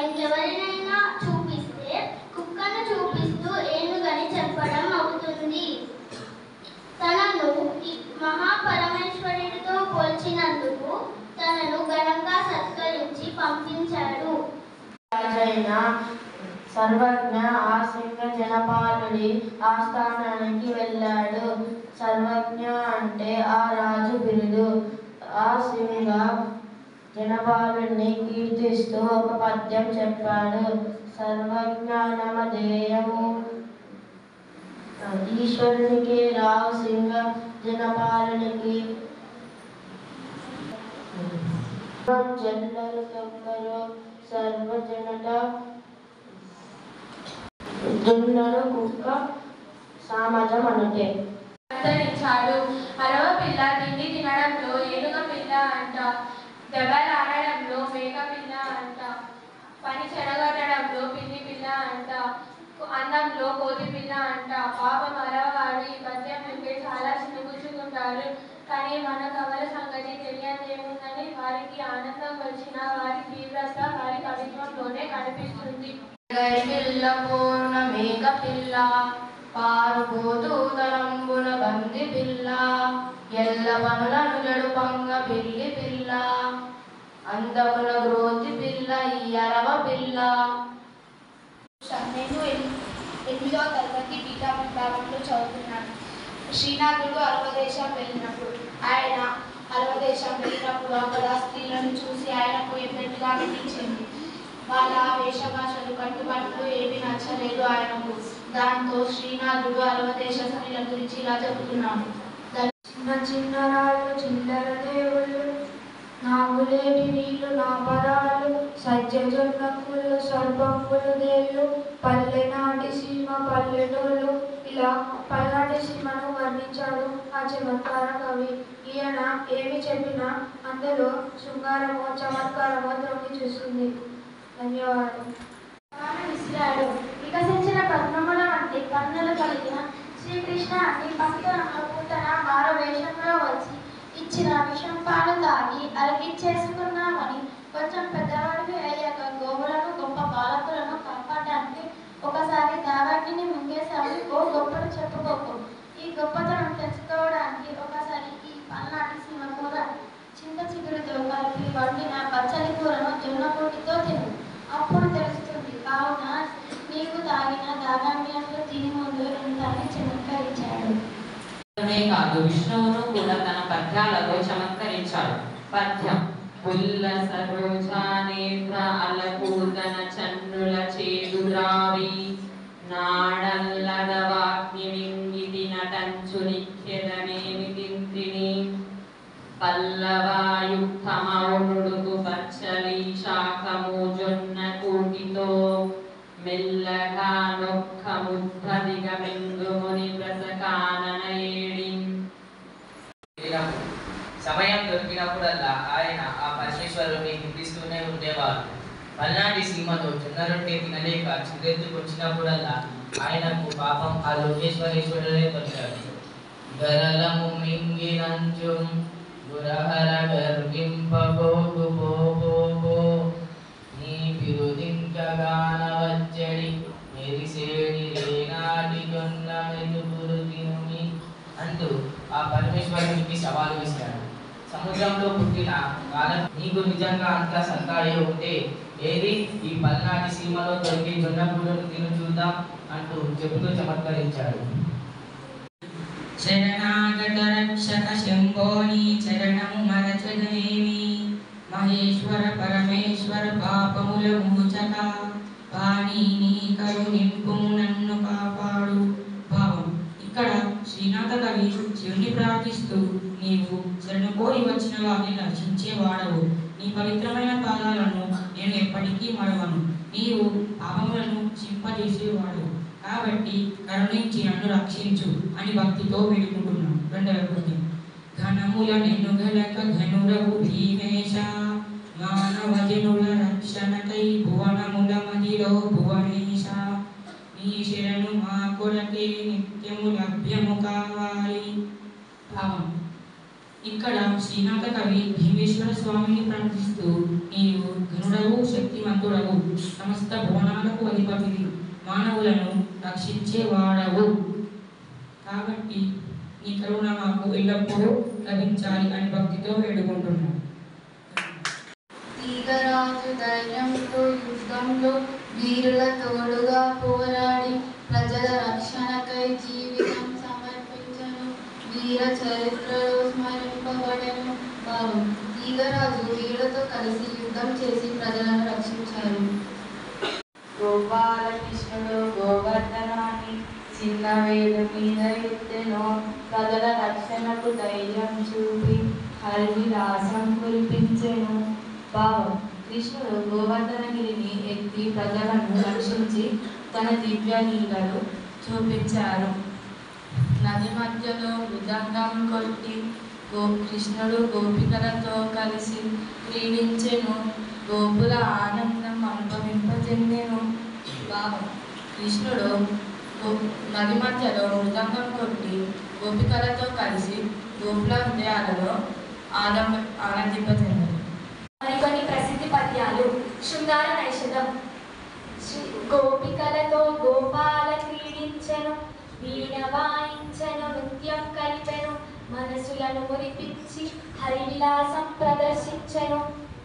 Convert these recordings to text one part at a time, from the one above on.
ఇంకెవరినైనా చూపిస్తే కుక్కను చూపిస్తూ ఏనుగని చెప్పడం అవుతుంది. తనను మహాపరమేశ్వరుడితో పోల్చినందుకు తనను ఘనంగా సత్కరించి పంపించాడు. రాజైన సర్వజ్ఞ ఆ సింగ జనపాలుడి ఆస్థానానికి వెళ్ళాడు. సర్వజ్ఞ అంటే ఆ రాజు బిరుదు. ఆ సింగ జనపాలుడిని కీర్తిస్తూ ఒక పద్యం చెప్పాడు. సర్వజ్ఞానమధేయము ఈశ్వరునికి రావు సింగ జనపాలునికి జల్లలు తొక్కరు సర్వజనట దున్నను కుక్క సామజం అంటే అంతరించాడు. అరవ పిల్ల తిండి తినడంలో ఏనుగ పిల్ల అంట, దెబ్బలాడడంలో మేక పిల్ల అంట, పని చెడగొట్టడంలో పిల్లి పిల్ల అంట, అందంలో కోతి పిల్ల అంట. పాపం అరవవారు ఈ పద్యం వింటే చాలా చిన్నపుచ్చుకుంటారు. కానీ మన కవల సంగతి తెలియదేముందని వారికి ఆనందం వచ్చిన వారి తీవ్రత వారి కవిత్వంలోనే కనిపిస్తుంది. పిల్ల పూర్ణ మేక పిల్ల పారుపోతూ తలంబున బంది పిల్ల ఎల్ల పనులను జడుపంగ పిల్లి పిల్ల అందముల గ్రోతి పిల్ల ఈ అరవ పిల్ల. నేను 8వ తరగతి బీటా విభాగంలో చదువుతున్నాను. శ్రీనాథుడు అరవదేశం వెళ్ళినప్పుడు అక్కడ స్త్రీలను చూసి ఆయనకు ఎన్నట్టుగా అనిపించింది. వాళ్ళ వేషభాషలు కట్టుబాట్లు ఏమీ నచ్చలేదు ఆయనకు. దాంతో శ్రీనాథుడు అరవదేశ స్త్రీల గురించి ఇలా చెబుతున్నాడు. చిన్న చిన్న రాళ్ళు చిల్లర దేవుళ్ళు నాగులేటి నీళ్లు నా పరాలు సజ్జజొన్నకులు సర్పంపులు దేళ్ళు పల్లెనాటి సీమ పల్లెటూళ్ళు. ఇలా పల్నాటి సీమను వర్ణించాడు ఆ చమత్కార కవి. ఈయన ఏమి చెప్పినా అందులో శృంగారమో చమత్కారమో తొంగి చూస్తుంది. ధన్యవాదాలు. విసిరాడు. వికసించిన పద్మముల వంటి కన్నులు కలిగిన శ్రీకృష్ణ అన్ని భక్తులను పుట్టన మారు వేషంలో వచ్చి ఇచ్చిన విషం పాలు తాగి అరగిచ్చేసుకున్నామని కొంచెం పెద్దవాడికి అయ్యాక గోవులను గొప్ప బాలకులను కాపాడడానికి ఒకసారి దావాటిని మింగేశాము. ఓ గొప్పలు చెప్పుకోకు. ఈ గొప్పతనం తెచ్చుకోవడానికి ఒకసారి ఈ పల్నాటి సీమ కూర చింత చిగురుతో కలిపి వండిన పచ్చడి కూరను జొన్నపూటితో తిను. అప్పుడు తెలుస్తుంది. కావున నీవు తాగిన దాగాండ్యంలో తిని ముందు ఇంతాన్ని చమత్కరించాడు. కాదు, విష్ణువును కూడా తన పద్యాలతో చమత్కరించాడు. పద్యం పుల్ల సరోజానేత్ర అలకూదన చన్నుల చేదురావి నాడల్లదవాగ్ని మింగితి నటంచు నిఖ్యదనేమి తింత్రిని పల్లవాయుక్తమౌనుడుకు పచ్చలి శాఖము జొన్న కూటితో మెల్లగా నొక్క ముద్దదిగ మెంగుముని ప్రసకాననయేడి. సమయం దొరికినప్పుడల్లా ఆయన ఆ పరమేశ్వరుని కీర్తిస్తూనే ఉండేవారు. పల్నాటి సీమలో జొన్న రొట్టె తినలేక చిరెత్తుకొచ్చినప్పుడల్లా ఆయనకు పాపం ఆ లోకేశ్వరేశ్వరుడే దొరికాడు. గరలము మింగినంచు గురహర గర్వింపబోబో నీ బిరుదింకగాన వచ్చడి మెరిసేడి రేనాటి జొన్న మెతుకులు తినుని అంటూ ఆ పరమేశ్వరునికి సవాలు విసిరాడు. సముద్రంలో పుట్టిన కాలం నీకు నిజంగా అంత సత్తాయే ఉంటే ఏది ఈ పల్నాటి సీమలో దొరికి జొన్న కూరలు తిను చూద్దాం అంటూ చెబుతూ చమత్కరించాడు. శరణాగత రక్షక శంభోని చరణము మరచగనేమి మహేశ్వర పరమేశ్వర పాపముల మూచక పాణి నీ కరుణింపు నన్ను కాపాడు. భావం ఇక్కడ శ్రీనాథ కవి శివుని ప్రార్థిస్తూ నీవు శరణు కోరి వచ్చిన వారిని రక్షించేవాడవు. నీ పవిత్రమైన పాదాలను నేను ఎప్పటికీ మరవను. నీవు పాపములను చింపజేసేవాడు కాబట్టి కరుణించి నన్ను రక్షించు అని భక్తితో వేడుకుంటున్నాను. రెండవ పద్యం ఘనముల నెన్నుగలక ఘనురవు భీమేశ మానవ జనుల రక్షణకై భువనముల మదిలో భువనేశ నీ శరణు మా కొరకే నిత్యము లభ్యము కావాలి. భావం ఇక్కడ శ్రీనాథ కవి భీమేశ్వర స్వామిని ప్రార్థిస్తూ నీవు ఘనుడవు శక్తివంతుడవు శక్తిమంతుడవు, సమస్త భువనాలకు అధిపతివి, మానవులను రక్షించేవాడవు. కాబట్టి నీ కరుణ మాకు ఎల్లప్పుడూ లభించాలి అని భక్తితో వేడుకుంటున్నాను. తీగరాజు ధైర్యంతో యుద్ధంలో వీరుల తోడుగా పోరాడి ప్రజల రక్షణకై జీవితం సమర్పించను, వీర చరిత్రలో స్మరింపబడను. భావం: తీగరాజు వీరులతో కలిసి యుద్ధం చేసి ప్రజలను రక్షించారు. గోపాలకృష్ణుడు గోవర్ధనాన్ని చిన్న వేలు మీద ఎత్తెను, ప్రజల రక్షణకు ధైర్యం చూపి హరివిలాసం కురిపించెను. భావం: కృష్ణుడు గోవర్ధనగిరిని ఎత్తి ప్రజలను రక్షించి తన దివ్య లీలలు చూపించారు. నది మధ్యలో మృదంగం కొట్టి కృష్ణుడు గోపికలతో కలిసి క్రీడించెను, గోపుల ఆనందం అనుభవింపజెందెను. భావం: కృష్ణుడు నది మధ్యలో మృదంగం కొట్టి గోపికలతో కలిసి గోపుల హృదయాలలో ఆనందింపజెందెను. మరికొన్ని ప్రసిద్ధి పద్యాలు. శృంగార నైషధం. గోపికలతో గోపాల క్రీడించెను, వీణ వాయించెను, నృత్యం కలిపెను, మనసులను మురిపించి హరివిలాసం ప్రదర్శించెను.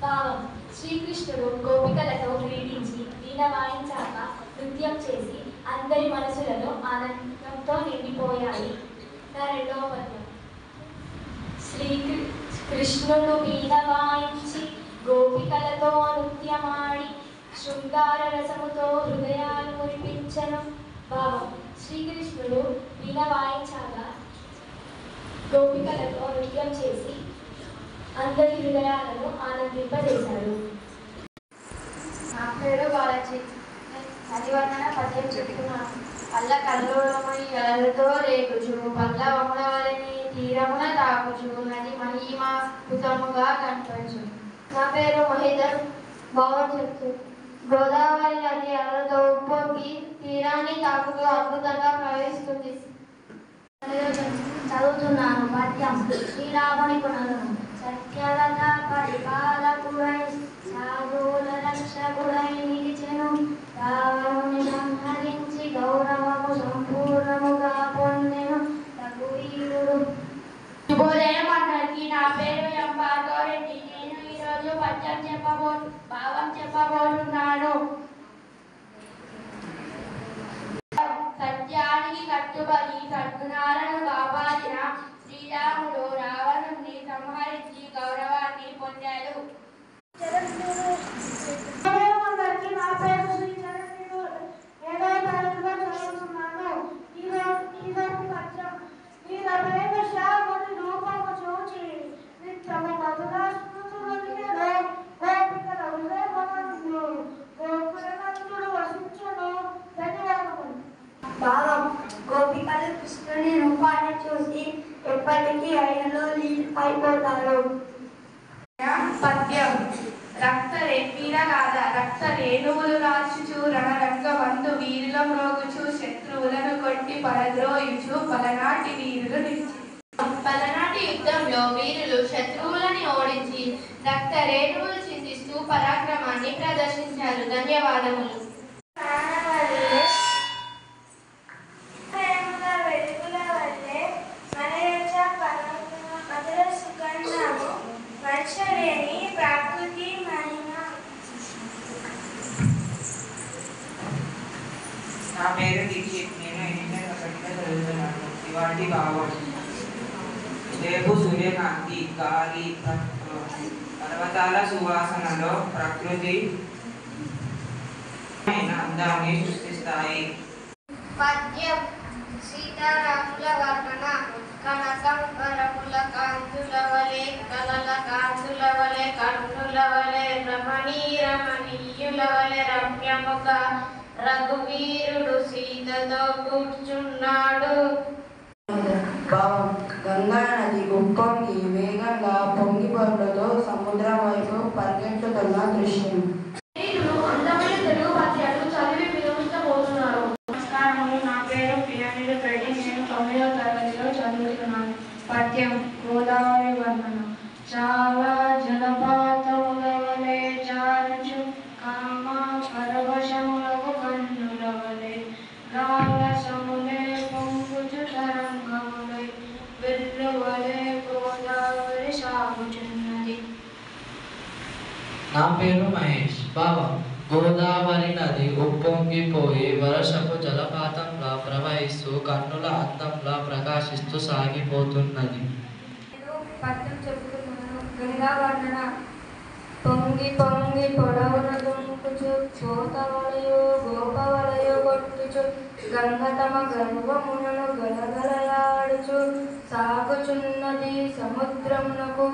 భావం: శ్రీకృష్ణుడు గోపికలతో క్రీడించి వీణ వాయించాక నృత్యం చేసి అందరి మనసులలో ఆనందంతో నిండిపోయాయి. రెండవ పద్యం. కృష్ణుడు వీణ వాయించి గోపికలతో నృత్యమాడి శృంగార రసముతో హృదయాలు మురిపించెను. భావం: శ్రీకృష్ణుడు వీణ వాయించాక గోపికలతో నృత్యం చేసి అందరి హృదయాలను ఆనందింపజేశాడు. నా పేరు బాలాజీ. హరివర్ణన పద్యం చెప్తున్నాను. పల్ల కల్లోలమై అలలతో రేగుచు, పల్ల వముడవలని తీరమున తాకుచు, నది మహిమా పుతముగా కనిపించు. నా పేరు మహిధర్. భావం చెప్తూ: గోదావరి నది అలలతో ఉప్పొంగి తీరాన్ని తాకుతూ అద్భుతంగా ప్రవహిస్తుంది. చదువుతున్నాను పద్యం. శ్రీరాముని గుణగణం. సత్యవత పరిపాలకుడై సాధువుల రక్షకుడై నిలిచెను, రావణుని సంహరించి గౌరవము సంపూర్ణముగా పొందెను రఘువీరుడు. శుభోదయం అందరికీ. నా పేరు ఎం భార్గవరెడ్డి. నేను ఈరోజు పద్యం భావం చెప్పబోతున్నాను. సత్యానికి కట్టుబడి సద్గుణాలను కాపాడిన శ్రీరాముడు రావణుణ్ణి సంహరించి గౌరవాన్ని పొందాడు. నా పేరు శ్రీ చరణుడు. ఏదో తరగతిలో చదువుతున్నాను. ఈరోజు పద్యం. ఈ ప్రేమ శ్యాముడి రూపము చూచి నిత్యము మధుర స్మృతులొలికెను, గోపికల హృదయమునందు గోకులనందుడు వసించును. ధన్యవాదములు. భావం: గోపికలు కృష్ణుని రూపాన్ని చూసి ఎప్పటికీ ఆయనలో అయిపోతారు. పద్యం. రక్త రేణువులు రాచుచు రణరంగ బంధు వీరుల మ్రోగుచు, శత్రువులను కొట్టి పరద్రోయుచు పలనాటి వీరులు నిలిచి. పలనాటి యుద్ధంలో వీరులు శత్రువులని ఓడించి రక్త రేణువులు చిందిస్తూ పరాక్రమాన్ని ప్రదర్శించారు. ధన్యవాదములు. ప్రకృతి మహిమ. నా పేరు దీక్షిత్. నేను 8వ తరగతిలో చదువుతున్నాను. ఇవాటి భావం: రేపు సూర్యకాంతి, గాలి, పర్వతాల సువాసనలో ప్రకృతి అందాన్ని సృష్టిస్తాయి. పద్యం. సీతారాముల వర్ణన. కనకంబరముల కాంతుల వలె, కలల కాంతుల వలె, కన్నుల వలె, రమణీయుల వలె రమ్యముగా రఘువీరుడు సీతతో కూర్చున్నాడు. భావం: గంగా నది ఉప్పొంగి వేగంగా పొంగి పొరలతో సముద్రం వైపు పరిగెత్తుతున్న దృశ్యం. అందమైన తెలుగు పద్యాలు చదివి వినిపించబోతున్నారు. నమస్కారము. నా పేరు పియానిడు రెడ్డి. నేను 9వ తరగతిలో చదువుతున్నాను. పద్యం. గోదావరి వర్ణన. చాలా జలపాతముల వలె జారుచు నా పేరు మహేష్. బాబా, గోదావరి నది ఉప్పొంగిపోయి వర్షపు జలపాతంలా ప్రవహిస్తూ కన్నుల అందంలా ప్రకాశిస్తూ సాగిపోతున్నది. పద్యం చెబుతున్నాను. గంగా వర్ణన. పొంగి పొంగి పొడవున దుంకుచు గోతవలయో గోపవలయో కొట్టుచు గంగ తమ గర్వములను గలగలయాడుచు సాగుచున్నది సముద్రమునకు